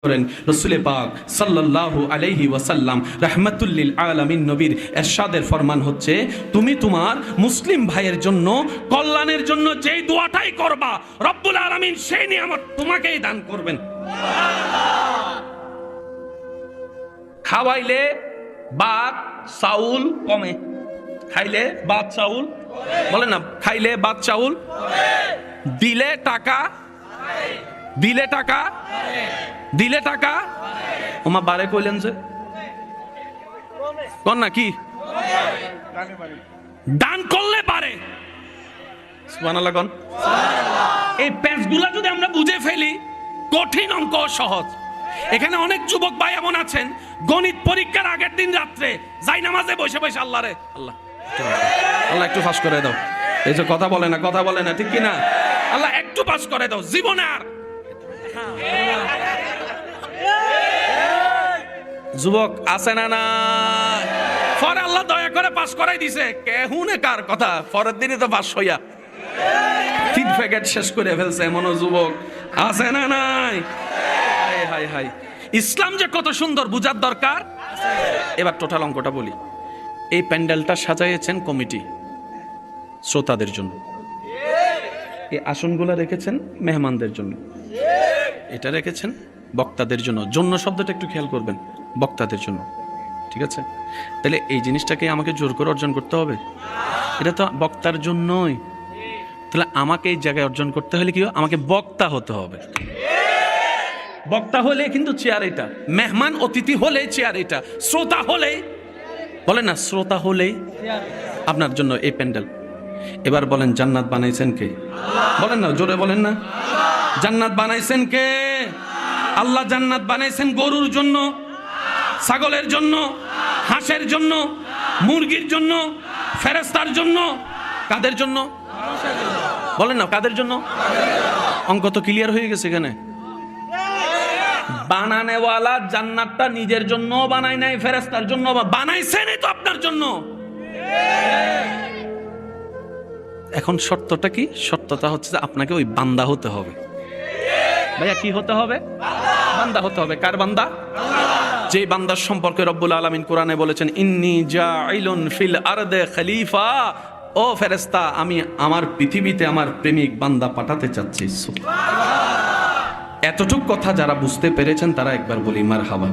করেন রাসূল পাক সাল্লাল্লাহু আলাইহি ওয়াসাল্লাম রাহমাতুল লিল আলামিন নবীর ইরশাদের ফরমান হচ্ছে, তুমি তোমার মুসলিম ভাইয়ের জন্য কল্যাণের জন্য যেই দোয়াটাই করবা রব্বুল আলামিন সেই নিয়ামত তোমাকেই দান করবেন। খাওয়াইলে ভাত চাউল কমে, খাইলে ভাত চাউল বলে না, খাইলে ভাত চাউল, দিলে টাকা, দিলে টাকা, দিলে টাকা ওমা বারে কইলেন যে কোন না কি দান করলে পারে। সুবহানাল্লাহ কোন। এই পেজগুলা যদি আমরা বুঝে ফেলি, কঠিন অঙ্ক সহজ। এখানে অনেক যুবক ভাই এমন আছেন, গণিত পরীক্ষার আগের দিন রাত্রে যাই নামাজে বসে বসে আল্লাহ রে আল্লাহ আল্লাহ একটু পাস করে দাও, এই যে কথা বলে না, কথা বলে না, ঠিক কিনা, আল্লাহ একটু পাস করে দাও জীবনে। আর যুবক আছে না না, পরে আল্লাহ দয়া করে পাস করাই দিছে, কেহুনে কার কথা, পরের দিনই তো পাস হইয়া 3 প্যাকেট শেষ করে ফেলছে এমনও যুবক আছে না নাই। হায় হায় হায়, ইসলাম যে কত সুন্দর বুঝার দরকার। এবার টোটাল অঙ্কটা বলি। এই প্যান্ডেলটা সাজাইয়েছেন কমিটি শ্রোতাদের জন্য, এই আসনগুলো রেখেছেন মেহমানদের জন্য, এটা রেখেছেন বক্তাদের জন্য। জন্য শব্দটা একটু খেয়াল করবেন, বক্তাদের জন্য, ঠিক আছে? তাহলে এই জিনিসটাকে আমাকে জোর করে অর্জন করতে হবে? এটা তো বক্তার জন্যই। তাহলে আমাকে এই জায়গায় অর্জন করতে হলে কি, আমাকে বক্তা হতে হবে। বক্তা হলে কিন্তু চেয়ার এটা, মেহমান অতিথি হলে চেয়ার এটা, শ্রোতা হলে বলেন না, শ্রোতা হলেই আপনার জন্য এই প্যান্ডেল। এবার বলেন জান্নাত বানাইছেন কে? বলেন না, জোরে বলেন না। জান্নাত বানাইছেন কে? আল্লাহ জান্নাত বানাইছেন গরুর জন্য, ছাগলের জন্য, হাঁসের জন্য, মুরগির জন্য, ফেরেশতার জন্য। কাদের জন্য? বলেন না, কাদের জন্য? অঙ্ক তো ক্লিয়ার হয়ে গেছে এখানে। বানানেওয়ালা জান্নাতটা নিজের জন্য বানায় নাই, ফেরেশতার জন্য বানাইছেনই তো আপনার জন্য। এখন শর্তটা কি? শর্তটা হচ্ছে যে আপনাকে ওই বান্দা হতে হবে। ভাইয়া কি হতে হবে? বান্দা হতে হবে। কার বান্দা? যে বান্দার সম্পর্কে রব্বুল আলামিন কোরআনে বলেছেন, ইন্নী জাইলুন ফিল আরদে খলিফা। ও ফেরেশতা, আমি আমার পৃথিবীতে আমার প্রেমিক বান্দা পাঠাতে চাচ্ছি। এতটুক কথা যারা বুঝতে পেরেছেন তারা একবার বলি মারহাবা।